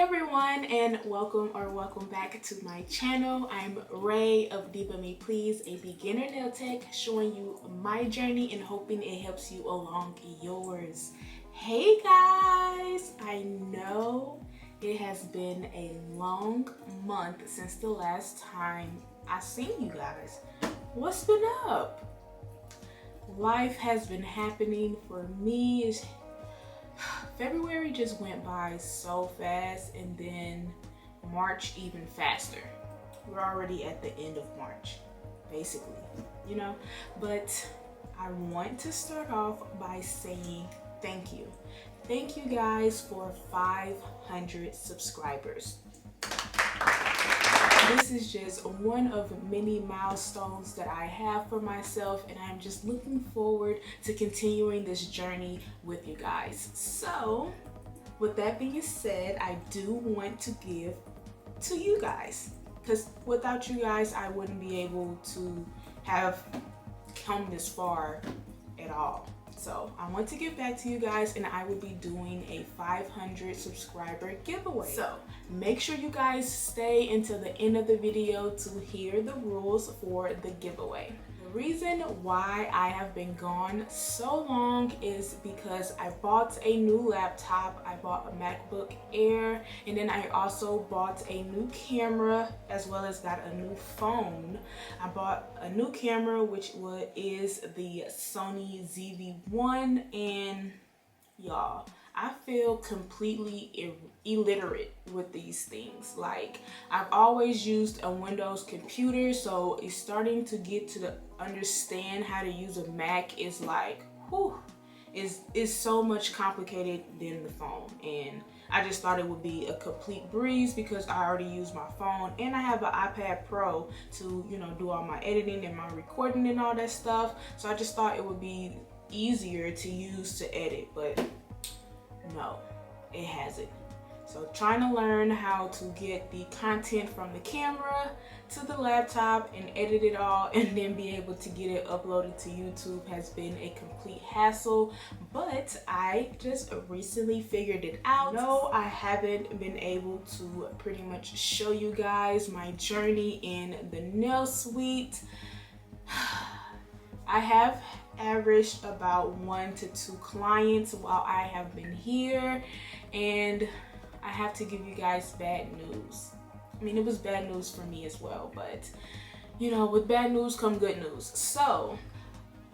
everyone, and welcome back to my channel. I'm Rae of Diva-Me-Please, a beginner nail tech, showing you my journey and hoping it helps you along yours. Hey guys, I know it has been a long month since the last time I seen you guys. What's been up? Life has been happening for me. February just went by so fast, and then March even faster. We're already at the end of March, basically, you know? But I want to start off by saying thank you. Thank you guys for 500 subscribers. This is just one of many milestones that I have for myself, and I'm just looking forward to continuing this journey with you guys. So, with that being said, I do want to give to you guys, because without you guys, I wouldn't be able to have come this far at all. So I want to give back to you guys, and I will be doing a 500 subscriber giveaway. So make sure you guys stay until the end of the video to hear the rules for the giveaway. The reason why I have been gone so long is because I bought a new laptop. I bought a MacBook Air, and then I also bought a new camera as well as got a new phone. I bought a new camera, which is the Sony ZV-1, and y'all, I feel completely illiterate with these things. Like, I've always used a Windows computer, so it's starting to get to the understand how to use a Mac is like, whew, is so much complicated than the phone. And I just thought it would be a complete breeze because I already use my phone, and I have an iPad Pro to, you know, do all my editing and my recording and all that stuff. So I just thought it would be easier to use to edit, but no, it hasn't. So trying to learn how to get the content from the camera to the laptop and edit it all and then be able to get it uploaded to YouTube has been a complete hassle, but I just recently figured it out. No, I haven't been able to pretty much show you guys my journey in the nail suite. I have averaged about 1 to 2 clients while I have been here, and I have to give you guys bad news. I mean, it was bad news for me as well, but you know, with bad news come good news. So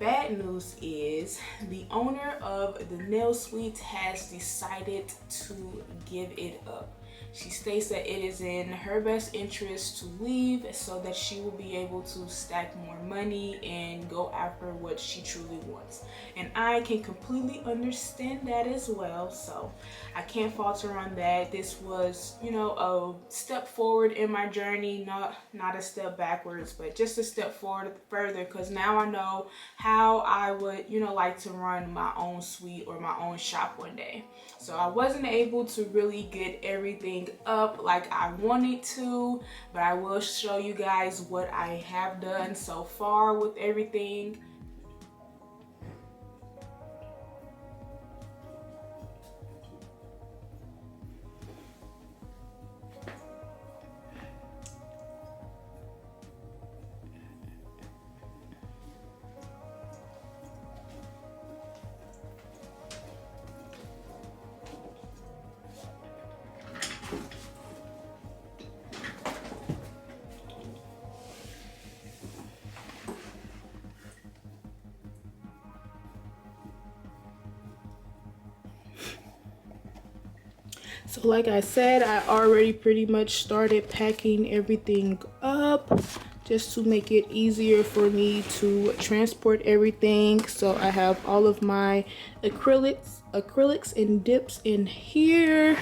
bad news is the owner of the nail suite has decided to give it up. She states that it is in her best interest to leave so that she will be able to stack more money and go after what she truly wants. And I can completely understand that as well, so I can't falter on that. This was, you know, a step forward in my journey, not a step backwards, but just a step forward further, because now I know how I would, you know, like to run my own suite or my own shop one day. So I wasn't able to really get everything up like I wanted to, but I will show you guys what I have done so far with everything. So like I said, I already pretty much started packing everything up just to make it easier for me to transport everything. So I have all of my acrylics and dips in here.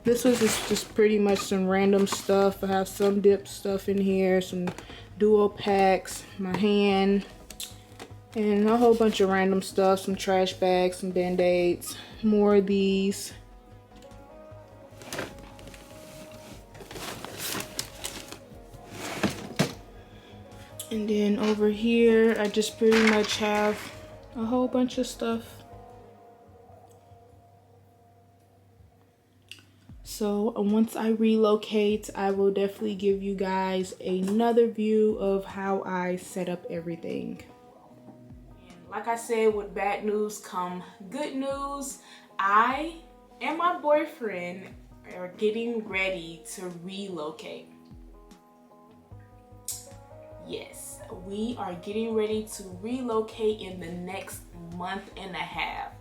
This was just pretty much some random stuff. I have some dip stuff in here, some duo packs, my hand, and a whole bunch of random stuff, some trash bags, some band-aids, more of these. And then over here, I just pretty much have a whole bunch of stuff. So once I relocate, I will definitely give you guys another view of how I set up everything. And like I said, with bad news come good news. I and my boyfriend are getting ready to relocate. Yes, we are getting ready to relocate in the next month and a half.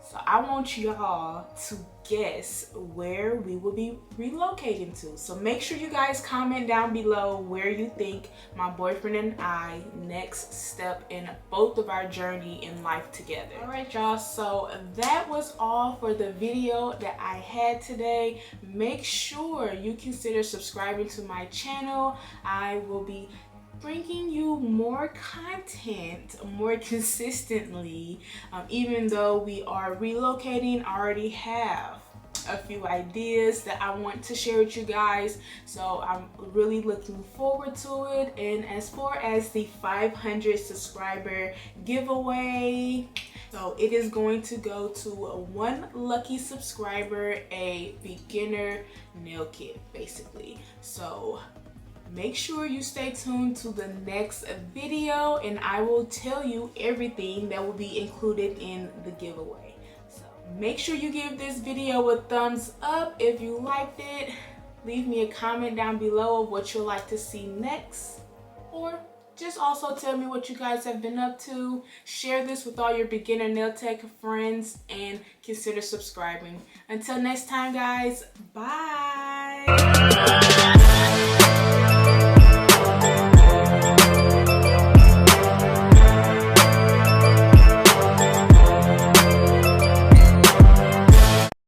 So I want y'all to guess where we will be relocating to. So make sure you guys comment down below where you think my boyfriend and I next step in both of our journey in life together. All right, y'all, so that was all for the video that I had today. Make sure you consider subscribing to my channel. I will be bringing you more content more consistently. Even though we are relocating, I already have a few ideas that I want to share with you guys, so I'm really looking forward to it. And as far as the 500 subscriber giveaway, so it is going to go to one lucky subscriber a beginner nail kit, basically. So make sure you stay tuned to the next video and I will tell you everything that will be included in the giveaway. So make sure you give this video a thumbs up if you liked it. Leave me a comment down below of what you'd like to see next, or just also tell me what you guys have been up to. Share this with all your beginner nail tech friends and consider subscribing. Until next time, guys, bye.